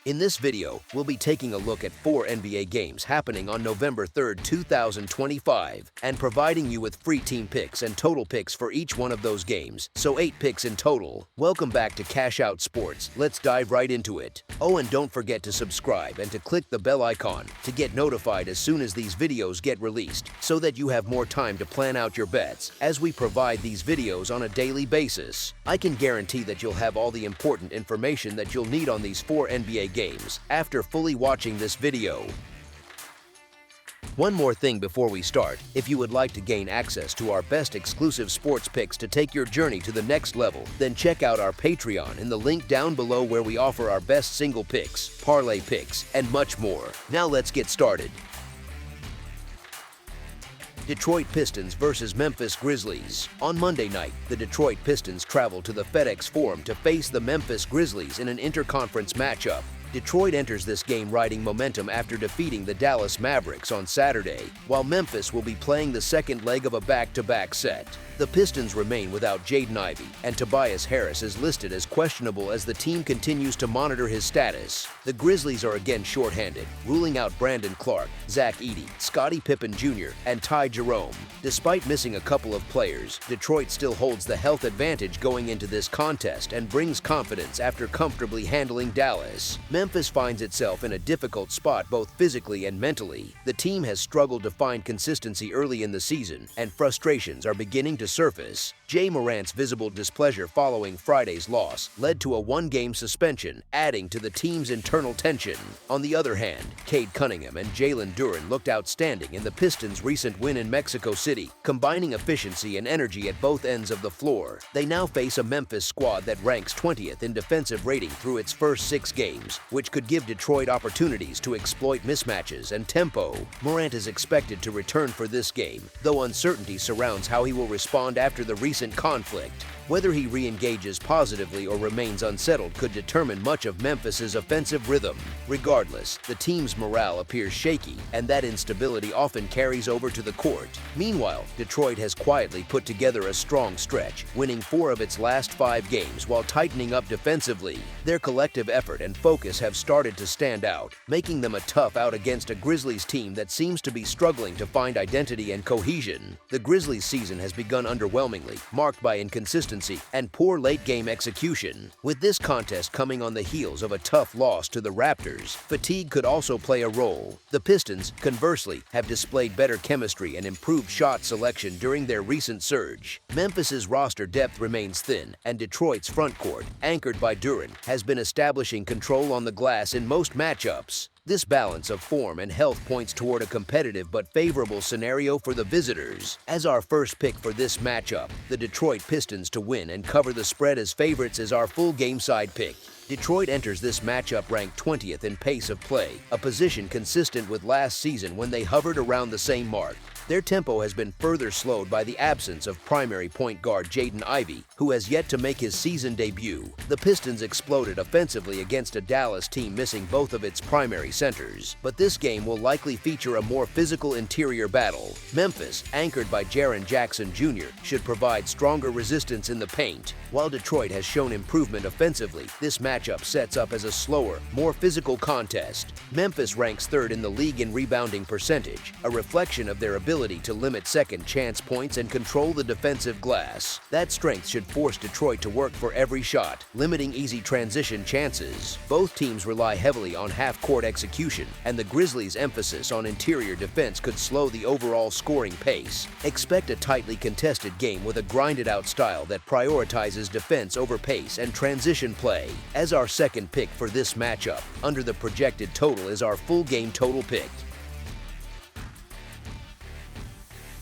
In this video, we'll be taking a look at 4 NBA games happening on November 3rd, 2025, and providing you with free team picks and total picks for each one of those games, so 8 picks in total. Welcome back to Cash Out Sports. Let's dive right into it. Oh, and don't forget to subscribe and to click the bell icon to get notified as soon as these videos get released, so that you have more time to plan out your bets as we provide these videos on a daily basis. I can guarantee that you'll have all the important information that you'll need on these 4 NBA games after fully watching this video. One more thing before we start: if you would like to gain access to our best exclusive sports picks to take your journey to the next level, then check out our Patreon in the link down below, where we offer our best single picks, parlay picks, and much more. Now let's get started. Detroit Pistons versus Memphis Grizzlies. On Monday night, the Detroit Pistons traveled to the FedEx Forum to face the Memphis Grizzlies in an interconference matchup. Detroit enters this game riding momentum after defeating the Dallas Mavericks on Saturday, while Memphis will be playing the second leg of a back-to-back set. The Pistons remain without Jaden Ivey, and Tobias Harris is listed as questionable as the team continues to monitor his status. The Grizzlies are again shorthanded, ruling out Brandon Clark, Zach Edey, Scottie Pippen Jr., and Ty Jerome. Despite missing a couple of players, Detroit still holds the health advantage going into this contest and brings confidence after comfortably handling Dallas. Memphis finds itself in a difficult spot both physically and mentally. The team has struggled to find consistency early in the season, and frustrations are beginning to surface. Ja Morant's visible displeasure following Friday's loss led to a 1-game suspension, adding to the team's internal tension. On the other hand, Cade Cunningham and Jalen Duren looked outstanding in the Pistons' recent win in Mexico City, combining efficiency and energy at both ends of the floor. They now face a Memphis squad that ranks 20th in defensive rating through its first 6 games, which could give Detroit opportunities to exploit mismatches and tempo. Morant is expected to return for this game, though uncertainty surrounds how he will respond after the recent conflict. Whether he re-engages positively or remains unsettled could determine much of Memphis's offensive rhythm. Regardless, the team's morale appears shaky, and that instability often carries over to the court. Meanwhile, Detroit has quietly put together a strong stretch, winning 4 of its last 5 games while tightening up defensively. Their collective effort and focus have started to stand out, making them a tough out against a Grizzlies team that seems to be struggling to find identity and cohesion. The Grizzlies' season has begun underwhelmingly, marked by inconsistency and poor late-game execution. With this contest coming on the heels of a tough loss to the Raptors, fatigue could also play a role. The Pistons, conversely, have displayed better chemistry and improved shot selection during their recent surge. Memphis's roster depth remains thin, and Detroit's front court, anchored by Duren, has been establishing control on the glass in most matchups. This balance of form and health points toward a competitive but favorable scenario for the visitors. As our first pick for this matchup, the Detroit Pistons to win and cover the spread as favorites is our full game side pick. Detroit enters this matchup ranked 20th in pace of play, a position consistent with last season when they hovered around the same mark. Their tempo has been further slowed by the absence of primary point guard Jaden Ivey, who has yet to make his season debut. The Pistons exploded offensively against a Dallas team missing both of its primary centers, but this game will likely feature a more physical interior battle. Memphis, anchored by Jaren Jackson Jr., should provide stronger resistance in the paint. While Detroit has shown improvement offensively, this matchup sets up as a slower, more physical contest. Memphis ranks 3rd in the league in rebounding percentage, a reflection of their ability to limit second chance points and control the defensive glass. That strength should force Detroit to work for every shot, limiting easy transition chances. Both teams rely heavily on half-court execution, and the Grizzlies' emphasis on interior defense could slow the overall scoring pace. Expect a tightly contested game with a grinded-out style that prioritizes defense over pace and transition play. As our second pick for this matchup, under the projected total is our full game total pick.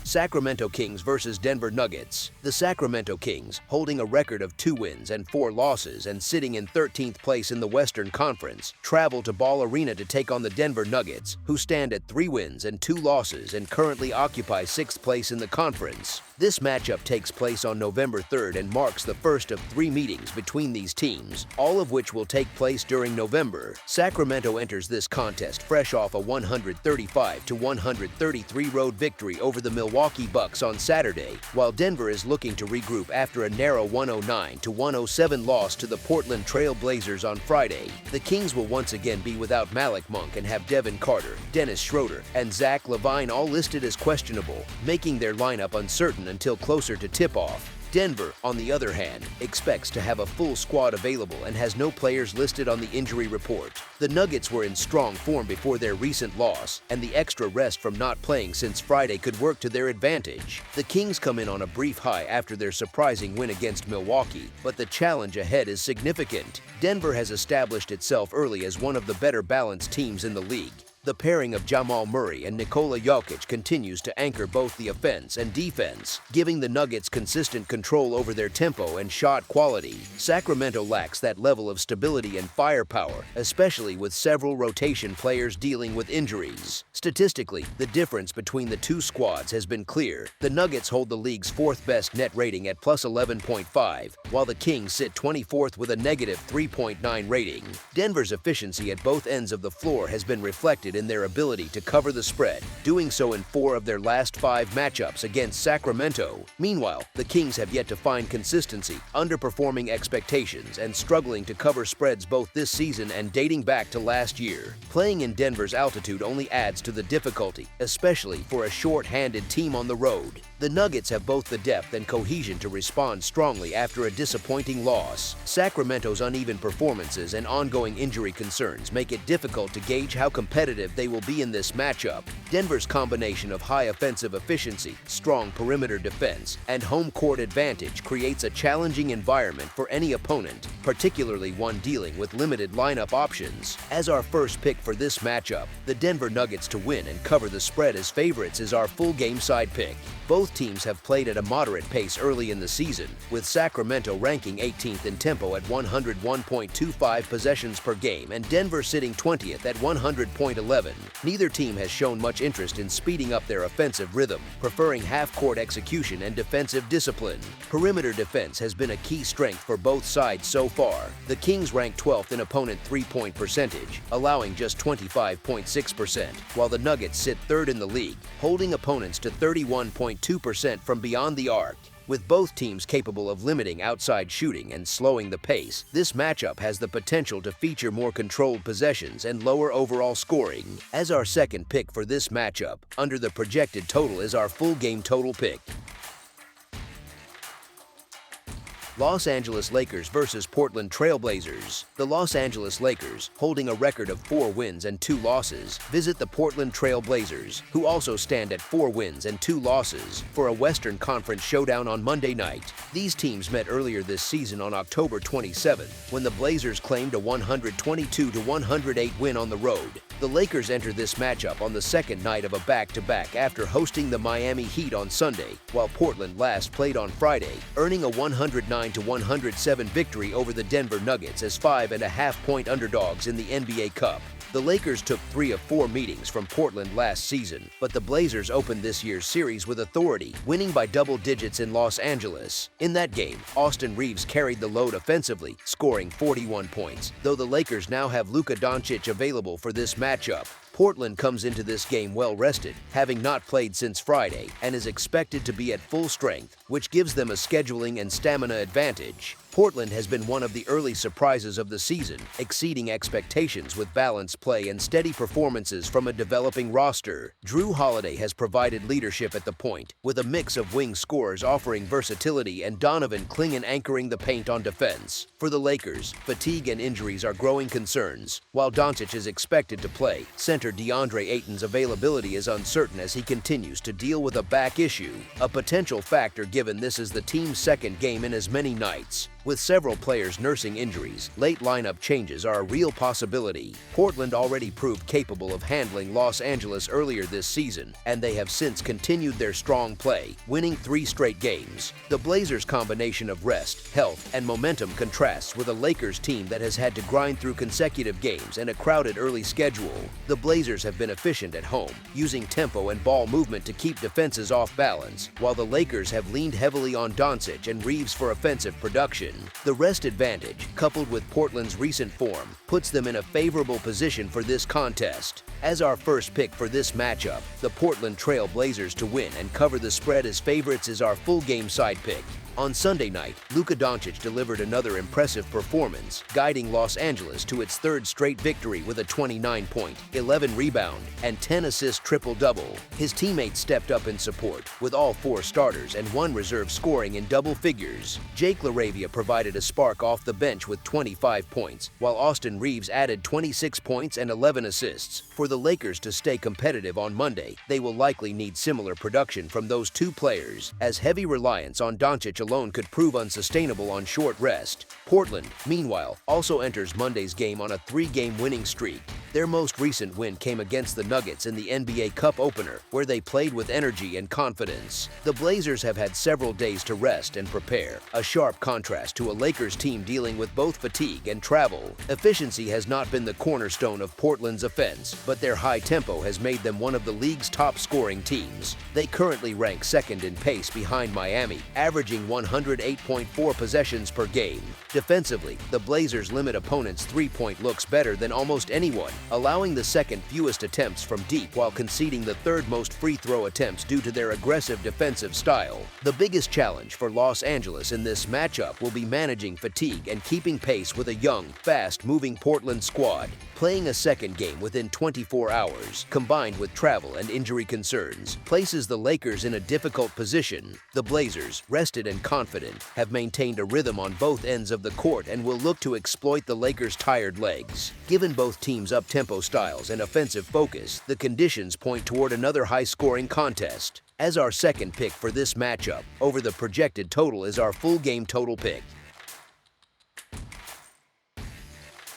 Sacramento Kings versus Denver Nuggets. The Sacramento Kings, holding a record of 2 wins and 4 losses and sitting in 13th place in the Western Conference, travel to Ball Arena to take on the Denver Nuggets, who stand at 3 wins and 2 losses and currently occupy 6th place in the conference. This matchup takes place on November 3rd and marks the first of 3 meetings between these teams, all of which will take place during November. Sacramento enters this contest fresh off a 135-133 road victory over the Milwaukee Milwaukee Bucks on Saturday, while Denver is looking to regroup after a narrow 109-107 loss to the Portland Trailblazers on Friday. The Kings will once again be without Malik Monk and have Devin Carter, Dennis Schroeder, and Zach LaVine all listed as questionable, making their lineup uncertain until closer to tip-off. Denver, on the other hand, expects to have a full squad available and has no players listed on the injury report. The Nuggets were in strong form before their recent loss, and the extra rest from not playing since Friday could work to their advantage. The Kings come in on a brief high after their surprising win against Milwaukee, but the challenge ahead is significant. Denver has established itself early as one of the better balanced teams in the league. The pairing of Jamal Murray and Nikola Jokic continues to anchor both the offense and defense, giving the Nuggets consistent control over their tempo and shot quality. Sacramento lacks that level of stability and firepower, especially with several rotation players dealing with injuries. Statistically, the difference between the two squads has been clear. The Nuggets hold the league's fourth-best net rating at plus 11.5, while the Kings sit 24th with a negative 3.9 rating. Denver's efficiency at both ends of the floor has been reflected in their ability to cover the spread, doing so in 4 of their last 5 matchups against Sacramento. Meanwhile, the Kings have yet to find consistency, underperforming expectations and struggling to cover spreads both this season and dating back to last year. Playing in Denver's altitude only adds to the difficulty, especially for a short-handed team on the road. The Nuggets have both the depth and cohesion to respond strongly after a disappointing loss. Sacramento's uneven performances and ongoing injury concerns make it difficult to gauge how competitive they will be in this matchup. Denver's combination of high offensive efficiency, strong perimeter defense, and home court advantage creates a challenging environment for any opponent, particularly one dealing with limited lineup options. As our first pick for this matchup, the Denver Nuggets to win and cover the spread as favorites is our full game side pick. Both teams have played at a moderate pace early in the season, with Sacramento ranking 18th in tempo at 101.25 possessions per game and Denver sitting 20th at 100.11. Neither team has shown much interest in speeding up their offensive rhythm, preferring half-court execution and defensive discipline. Perimeter defense has been a key strength for both sides so far. The Kings rank 12th in opponent three-point percentage, allowing just 25.6%, while the Nuggets sit 3rd in the league, holding opponents to 31.2% from beyond the arc. With both teams capable of limiting outside shooting and slowing the pace, this matchup has the potential to feature more controlled possessions and lower overall scoring. As our second pick for this matchup, under the projected total is our full game total pick. Los Angeles Lakers versus Portland Trailblazers. The Los Angeles Lakers, holding a record of 4 wins and 2 losses, visit the Portland Trailblazers, who also stand at 4 wins and 2 losses, for a Western Conference showdown on Monday night. These teams met earlier this season on October 27th, when the Blazers claimed a 122-108 win on the road. The Lakers enter this matchup on the second night of a back-to-back after hosting the Miami Heat on Sunday, while Portland last played on Friday, earning a 109-107 victory over the Denver Nuggets as 5.5-point underdogs in the NBA Cup. The Lakers took 3 of 4 meetings from Portland last season, but the Blazers opened this year's series with authority, winning by double digits in Los Angeles. In that game, Austin Reeves carried the load offensively, scoring 41 points, though the Lakers now have Luka Doncic available for this matchup. Portland comes into this game well-rested, having not played since Friday, and is expected to be at full strength, which gives them a scheduling and stamina advantage. Portland has been one of the early surprises of the season, exceeding expectations with balanced play and steady performances from a developing roster. Drew Holiday has provided leadership at the point, with a mix of wing scorers offering versatility and Donovan Clingan anchoring the paint on defense. For the Lakers, fatigue and injuries are growing concerns. While Doncic is expected to play, center DeAndre Ayton's availability is uncertain as he continues to deal with a back issue, a potential factor given this is the team's second game in as many nights. With several players nursing injuries, late lineup changes are a real possibility. Portland already proved capable of handling Los Angeles earlier this season, and they have since continued their strong play, winning 3 straight games. The Blazers' combination of rest, health, and momentum contrasts with a Lakers team that has had to grind through consecutive games and a crowded early schedule. The Blazers have been efficient at home, using tempo and ball movement to keep defenses off balance, while the Lakers have leaned heavily on Doncic and Reeves for offensive production. possession. The rest advantage, coupled with Portland's recent form, puts them in a favorable position for this contest. As our first pick for this matchup, the Portland Trailblazers to win and cover the spread as favorites is our full game side pick. On Sunday night, Luka Doncic delivered another impressive performance, guiding Los Angeles to its third straight victory with a 29-point, 11-rebound, and 10-assist triple-double. His teammates stepped up in support, with all 4 starters and 1 reserve scoring in double figures. Jake LaRavia provided a spark off the bench with 25 points, while Austin Reeves added 26 points and 11 assists. For the Lakers to stay competitive on Monday, they will likely need similar production from those 2 players, as heavy reliance on Doncic alone could prove unsustainable on short rest. Portland, meanwhile, also enters Monday's game on a 3-game winning streak. Their most recent win came against the Nuggets in the NBA Cup opener, where they played with energy and confidence. The Blazers have had several days to rest and prepare, a sharp contrast to a Lakers team dealing with both fatigue and travel. Efficiency has not been the cornerstone of Portland's offense, but their high tempo has made them one of the league's top scoring teams. They currently rank second in pace behind Miami, averaging 108.4 possessions per game. Defensively, the Blazers limit opponents' three-point looks better than almost anyone, allowing the second fewest attempts from deep while conceding the third most free throw attempts due to their aggressive defensive style. The biggest challenge for Los Angeles in this matchup will be managing fatigue and keeping pace with a young, fast-moving Portland squad. Playing a second game within 24 hours, combined with travel and injury concerns, places the Lakers in a difficult position. The Blazers, rested and confident, have maintained a rhythm on both ends of the court and will look to exploit the Lakers' tired legs. Given both teams' up-tempo styles and offensive focus, the conditions point toward another high-scoring contest. As our second pick for this matchup, over the projected total is our full game total pick.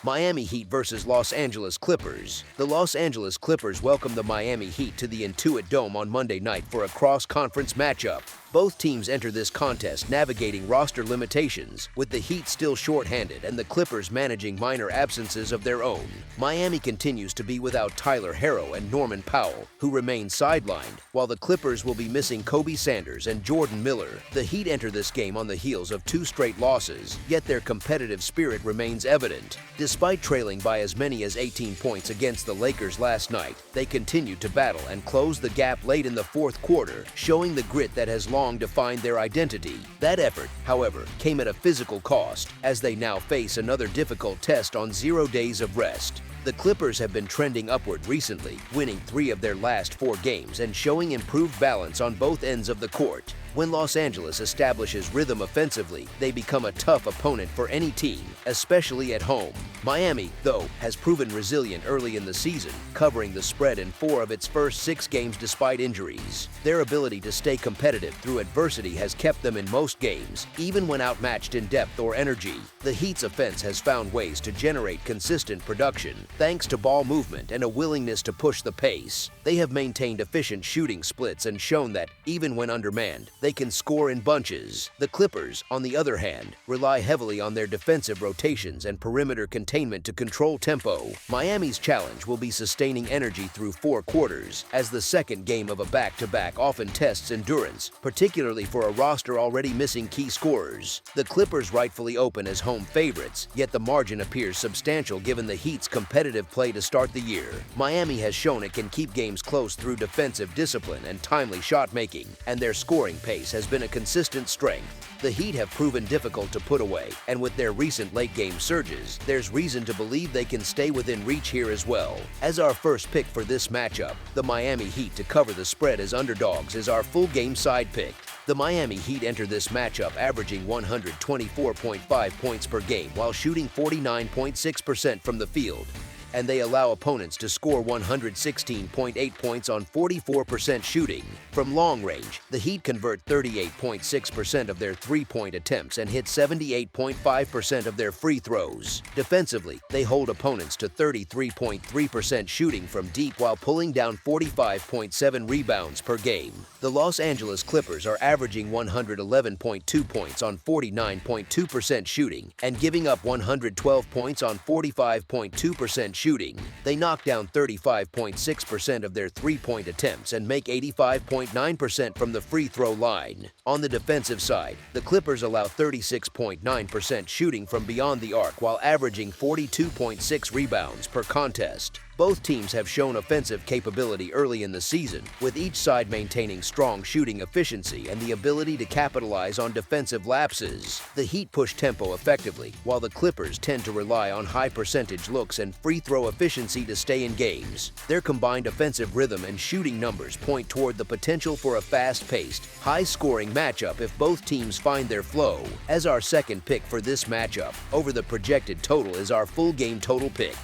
Miami Heat versus Los Angeles Clippers. The Los Angeles Clippers welcome the Miami Heat to the Intuit Dome on Monday night for a cross-conference matchup. Both teams enter this contest navigating roster limitations, with the Heat still short-handed and the Clippers managing minor absences of their own. Miami continues to be without Tyler Herro and Norman Powell, who remain sidelined, while the Clippers will be missing Kobe Sanders and Jordan Miller. The Heat enter this game on the heels of 2 straight losses, yet their competitive spirit remains evident. Despite trailing by as many as 18 points against the Lakers last night, they continued to battle and close the gap late in the fourth quarter, showing the grit that has long defined their identity. That effort, however, came at a physical cost, as they now face another difficult test on 0 days of rest. The Clippers have been trending upward recently, winning 3 of their last 4 games and showing improved balance on both ends of the court. When Los Angeles establishes rhythm offensively, they become a tough opponent for any team, especially at home. Miami, though, has proven resilient early in the season, covering the spread in 4 of its first 6 games despite injuries. Their ability to stay competitive through adversity has kept them in most games, even when outmatched in depth or energy. The Heat's offense has found ways to generate consistent production, thanks to ball movement and a willingness to push the pace. They have maintained efficient shooting splits and shown that, even when undermanned, they can score in bunches. The Clippers, on the other hand, rely heavily on their defensive rotations and perimeter containment to control tempo. Miami's challenge will be sustaining energy through 4 quarters, as the second game of a back-to-back often tests endurance, particularly for a roster already missing key scorers. The Clippers rightfully open as home favorites, yet the margin appears substantial given the Heat's competitive play to start the year. Miami has shown it can keep games close through defensive discipline and timely shot-making, and their scoring pace has been a consistent strength. The Heat have proven difficult to put away, and with their recent late-game surges, there's reason to believe they can stay within reach here as well. As our first pick for this matchup, the Miami Heat to cover the spread as underdogs is our full game side pick. The Miami Heat enter this matchup averaging 124.5 points per game while shooting 49.6% from the field, and they allow opponents to score 116.8 points on 44% shooting. From long range, the Heat convert 38.6% of their three-point attempts and hit 78.5% of their free throws. Defensively, they hold opponents to 33.3% shooting from deep while pulling down 45.7 rebounds per game. The Los Angeles Clippers are averaging 111.2 points on 49.2% shooting and giving up 112 points on 45.2% shooting. They knock down 35.6% of their three-point attempts and make 85.9% from the free throw line. On the defensive side, the Clippers allow 36.9% shooting from beyond the arc while averaging 42.6 rebounds per contest. Both teams have shown offensive capability early in the season, with each side maintaining strong shooting efficiency and the ability to capitalize on defensive lapses. The Heat push tempo effectively, while the Clippers tend to rely on high-percentage looks and free throw efficiency to stay in games. Their combined offensive rhythm and shooting numbers point toward the potential for a fast-paced, high-scoring matchup if both teams find their flow. As our second pick for this matchup, over the projected total is our full game total pick.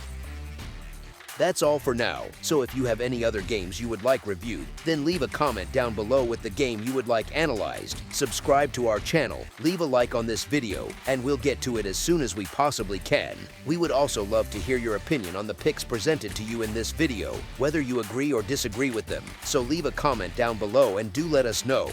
That's all for now, so if you have any other games you would like reviewed, then leave a comment down below with the game you would like analyzed, subscribe to our channel, leave a like on this video, and we'll get to it as soon as we possibly can. We would also love to hear your opinion on the picks presented to you in this video, whether you agree or disagree with them, so leave a comment down below and do let us know.